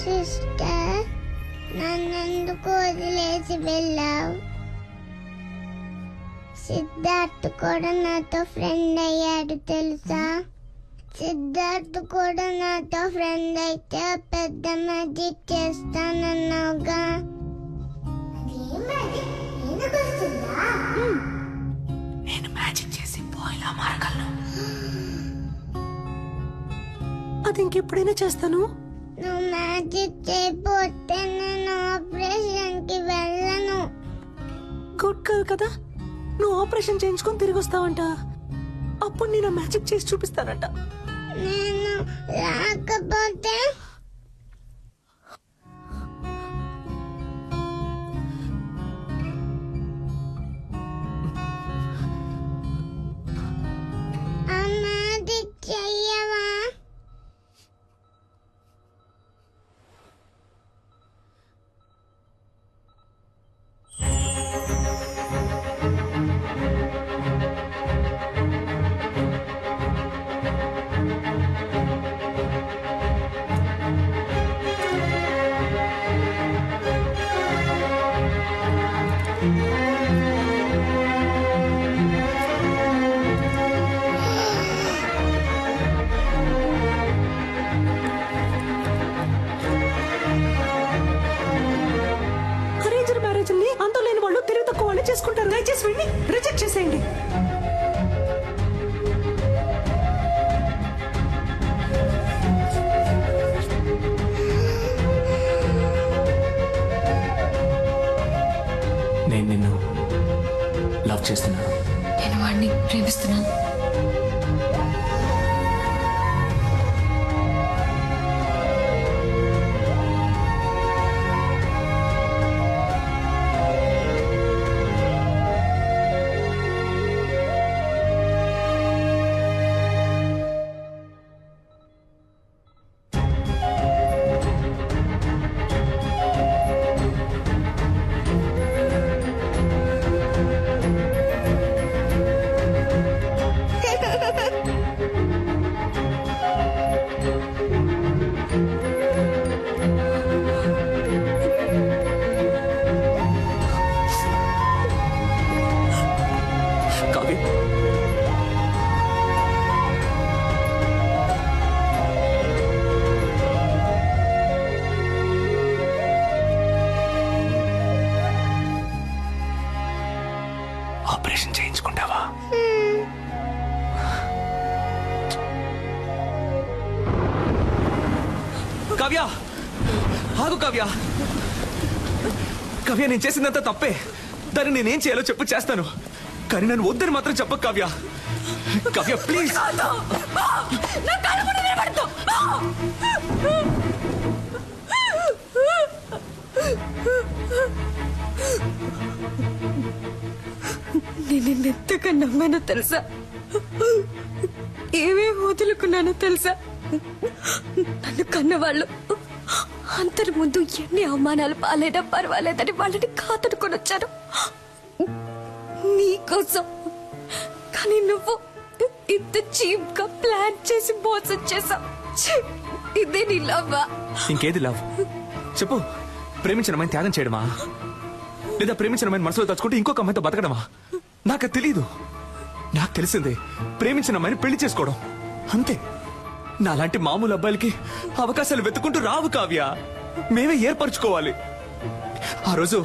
Sister, నన్నెందుకు వదిలేసి వెళ్ళావు? సిద్ధార్థ్ కూడా నాతో ఫ్రెండ్ అయ్యాడు తెలుసా? సిద్ధార్థ్ కూడా నాతో ఫ్రెండ్ అయితే పెద్ద మ్యాజిక్ చేస్తానన్నావుగా. నేను మ్యాజిక్ చేసి పోయిలా మారగలను. అది ఇంకెప్పుడైనా చేస్తాను. నువ్వు మ్యాజిక్ చేయకపోతే నేను ఆపరేషన్ కి వెళ్ళను. గుడ్ గర్ల్ కదా, నువ్వు ఆపరేషన్ చేయించుకొని తిరిగి వస్తావంట. అప్పుడు నేను మ్యాజిక్ చేసి చూపిస్తానంట. నేను రాకపోతే ఆ మ్యాజిక్ చెయ్యవా? అరేంజ్డ్ మ్యారేజ్ ని అంతం లేని వాళ్ళు తెలివి తక్కువ వాళ్ళు చేసుకుంటారు. దయచేసి వెళ్ళి రిజెక్ట్ చేసేయండి. నేను నిన్ను లవ్ చేస్తున్నాను. నేను వాడిని ప్రేమిస్తున్నాను. కావ్య, ఆపరేషన్ చేయించుకుంటావా? కావ్య, ఆగు కావ్య. కావ్య, నేను చేసిందంతా తప్పే. దాన్ని నేనేం చేయాలో చెప్పు, చేస్తాను. కానీ నన్ను వద్దని మాత్రం చెప్పకు కావ్య. కావ్య ప్లీజ్. నేను నిన్నెంతగా నమ్మానో తెలుసా? ఏమేమి వదులుకున్నానో తెలుసా? నన్ను కన్నవాళ్ళు అందరి ముందు ఎన్ని అవమానాలు పాలైనా పర్వాలేదని వాళ్ళని కాదనుకొని వచ్చాను నీకోసం. కానీ నువ్వు ఇంత చీప్ గా ప్లాన్ చేసి మోసం చేసావు. ఇదే నీ లవ్వా? ఇంకేది లవ్ చెప్పు. ప్రేమించిన అమ్మాయిని త్యాగం చేయడమా, లేదా ప్రేమించిన అమ్మాయిని మనసులో తలుచుకుంటే ఇంకొక అమ్మాయితో బతకడమా? నాకు తెలీదు. నాకు తెలిసిందే ప్రేమించిన అమ్మాయిని పెళ్లి చేసుకోవడం, అంతే. నాలాంటి మామూలు అబ్బాయిలకి అవకాశాలు వెతుకుంటూ రావు కావ్య. మేమే ఏర్పరచుకోవాలి. ఆ రోజు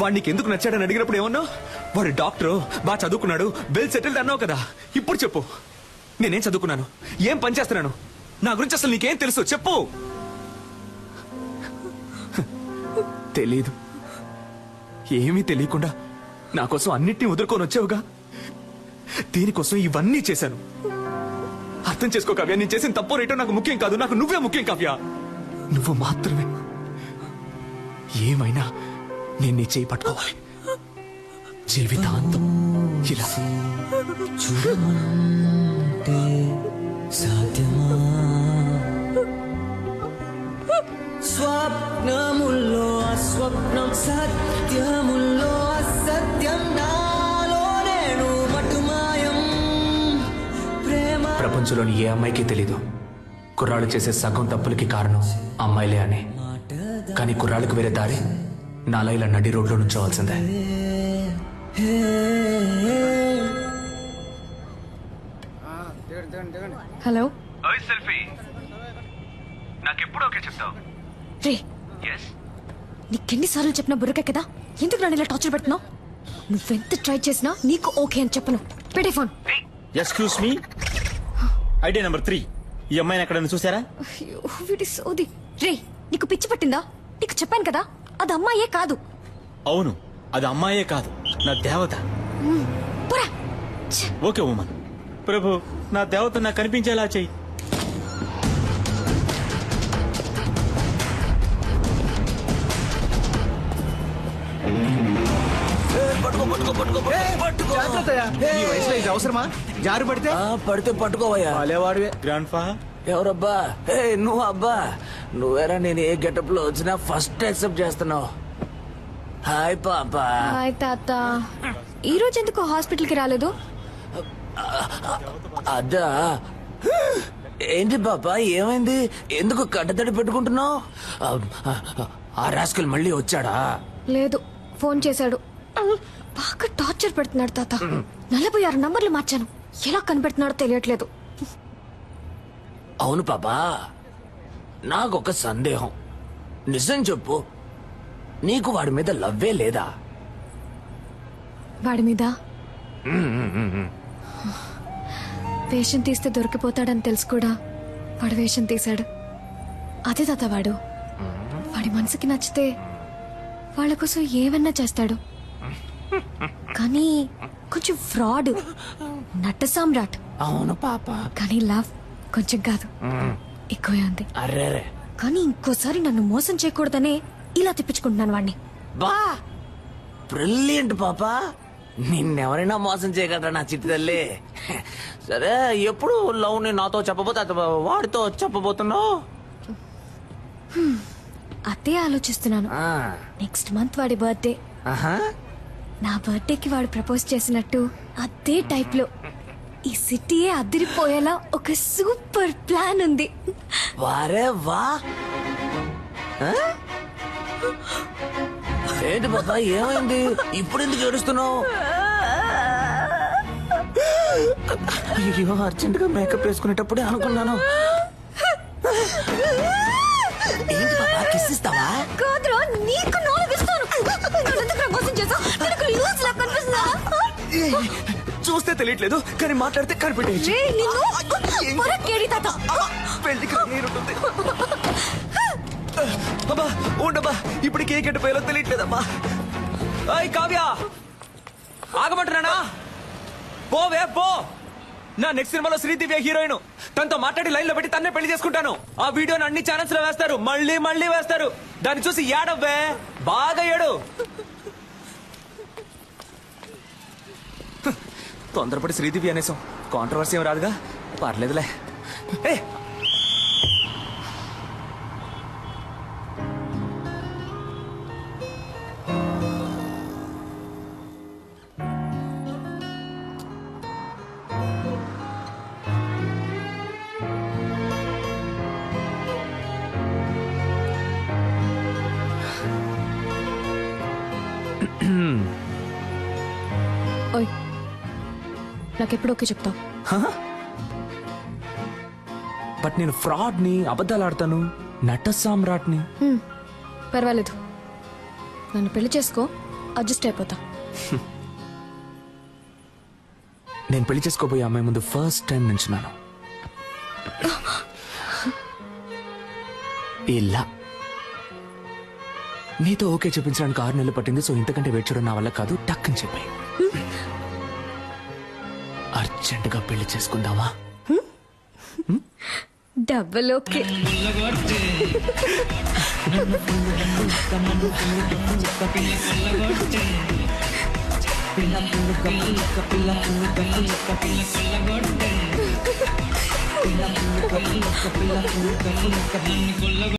వాడికి ఎందుకు నచ్చాడని అడిగినప్పుడు ఏమన్నావు? వాడు డాక్టరు, బాగా చదువుకున్నాడు, వెల్ సెటిల్డ్ అన్నావు కదా. ఇప్పుడు చెప్పు, నేనేం చదువుకున్నాను, ఏం పని చేస్తున్నాను, నా గురించి అసలు నీకేం తెలుసు చెప్పు. తెలీదు. ఏమీ తెలియకుండా నా కోసం అన్నిటినీ వదులుకొని వచ్చావుగా. దీనికోసం ఇవన్నీ చేశాను. అర్థం చేసుకో కావ్య, నేను చేసిన తప్పో రేటో నాకు ముఖ్యం కాదు. నాకు నువ్వే ముఖ్యం కావ్య. నువ్వు మాత్రమే. ఏమైనా నేను నీ చేయి పట్టుకోవాలి జీవితాంతం. ఇలా చూడమంటే సాధ్యమా? స్వప్నముల్లో అస్వప్నం, సత్యముల్లో అసత్యం, నాలో నేను మటుమాయం. ప్రపంచంలోని ఏ అమ్మాయికి తెలీదు కుర్రాళ్ళు చేసే సగం తప్పులకి కారణం అమ్మాయిలే అని. కానీ కుర్రాళ్ళకు వేరే దారి నాలా ఇలా నడి రోడ్లో నుంచోవాల్సిందే. హలో సెల్ఫీ నాకెప్పుడు ఓకే చెప్తావు? రే నీకెన్నిసార్లు చెప్పినా బుర్రకే కదా, ఎందుకు నన్ను ఇలా టార్చర్ పెడుతున్నావు? నువ్వెంత ట్రై చేసినా నీకు ఓకే అని చెప్పను. పెట్టే phone. Excuse me, idea number 3. ఈ అమ్మాయిని ఎక్కడైనా చూసారా? అయ్యో వీడి సోది. రే నీకు పిచ్చి పట్టిందా? నీకు చెప్పాను కదా అది అమ్మాయే కాదు. అవును, అది అమ్మాయే కాదు, నా దేవత. పోరా. Okay woman. ప్రభు, నా దేవత నాకు కనిపించేలా చెయ్యి. ఈ వయసులో ఇది అవసరమా? జారు పడితే పడితే పట్టుకోవయ్యా. వాడేవాడివే. గ్రాండ్ ఫా, ఎవరబ్బా? ఏ నువ్వు అబ్బా, నువ్వేరా నేను ఏ గెటప్ లో వచ్చినా ఫస్ట్ యాక్సెప్ట్ చేస్తున్నావు. హాయ్ పాపా. హాయ్ తాత. ఈ రోజు ఎందుకు హాస్పిటల్ కి రాలేదు? అదా ఏంటి పాపా, ఏమైంది? ఎందుకు కట్టతడి పెట్టుకుంటున్నావు? ఆ రాస్కల్ మళ్ళీ వచ్చాడా? లేదు, ఫోన్ చేశాడు. బాగా టార్చర్ పెడుతున్నాడు తాత. 46 నంబర్లు మార్చాను, ఎలా కనిపెడుతున్నాడో తెలియట్లేదు. అవును పాపా, నాకొక సందేహం. నిజం చెప్పు, నీకు వాడి మీద లవ్వే లేదా? వాడి మీద వేషం తీస్తే దొరికిపోతాడని తెలుసు కూడా వాడు వేషం తీశాడు. అదే తాత వాడు. వాడి మనసుకి నచ్చితే వాళ్ళ కోసం ఏమన్నా చేస్తాడు. కానీ కొంచెం ఫ్రాడ్, నట్ట సామ్రాట్. అవును పాప, కానీ లవ్ కొంచెం కాదు, ఎక్కువే ఉంది. అర్రే కానీ ఇంకోసారి నన్ను మోసం చేయకూడదనే ఇలా తెప్పించుకుంటున్నాను వాడిని. బా బ్రిలియంట్ పాపా, నిన్నెవరైనా మోసం చేయగలరా నా చిట్టి తల్లి? సరే, ఎప్పుడు లవ్ ని నాతో చెప్పబోతే వాడితో చెప్పబోతున్నావు? అదే ఆలోచిస్తున్నాను. నెక్స్ట్ మంత్ వాడి బర్త్డే. నా బర్త్డేకి వాడు ప్రపోజ్ చేసినట్టు అదే టైప్ లో ఈ సిటీయే అదిరిపోయేలా ఒక సూపర్ ప్లాన్ ఉంది. వారే వా. ఏంటి పాపా, ఏమైంది? ఇప్పుడు ఎందుకు ఏడుస్తున్నావు? అయ్యో, అర్జెంట్ గా మేకప్ వేసుకునేటప్పుడే అనుకున్నాను. ఏంటి పాపా, కిస్ ఇస్తావా? కాదురా, నీకు 4 ఇస్తాను. నన్ను ఎందుకు ప్రపోజ్ చేసావు? నీకు లూజ్ లా కనిపిస్తుందా? చూస్తే తెలియట్లేదు, కానీ మాట్లాడితే కనిపెట్టేయచ్చు. రేయ్, నిన్ను పొరకేడి తాత. పెళ్లికి నీరుంటుంది. అబ్బా ఉండబ్బా, ఇప్పటికి ఏ గెట్టపోయాలో తెలియట్లేదమ్మా. అయ్ కావ్య, ఆగమంటున్నానా? పోవే పో. నా నెక్స్ట్ సినిమాలో శ్రీదివ్య హీరోయిన్. తనతో మాట్లాడి లైన్ లో పెట్టి తన్నే పెళ్లి చేసుకుంటాను. ఆ వీడియోని అన్ని ఛానల్స్ లో వేస్తారు, మళ్ళీ మళ్ళీ వేస్తారు. దాన్ని చూసి ఏడవ్వే, బాగా ఏడు. తొందరపడి శ్రీదివ్య అనేసాం, కాంట్రవర్సీ ఏం రాదుగా, పర్లేదులే. ఏ ఓయ్, నాకెప్పుడు ఓకే చెప్తావు? బట్ నేను ఫ్రాడ్ ని, అబద్ధాలు ఆడతాను, నట సామ్రాట్ని. పర్వాలేదు, నన్ను పెళ్లి చేసుకో, అడ్జస్ట్ అయిపోతా. నేను పెళ్లి చేసుకోబోయే అమ్మాయి ముందు ఫస్ట్ టైం నించున్నాను. ఇలా నీతో ఓకే చెప్పించడానికి 6 నెలలు పట్టింది. సో ఇంతకంటే వెయిట్ చేయడం నా వల్ల కాదు, టక్ అని చెప్పాయి. అర్జెంటుగా పెళ్లి చేసుకుందామా? Double okay.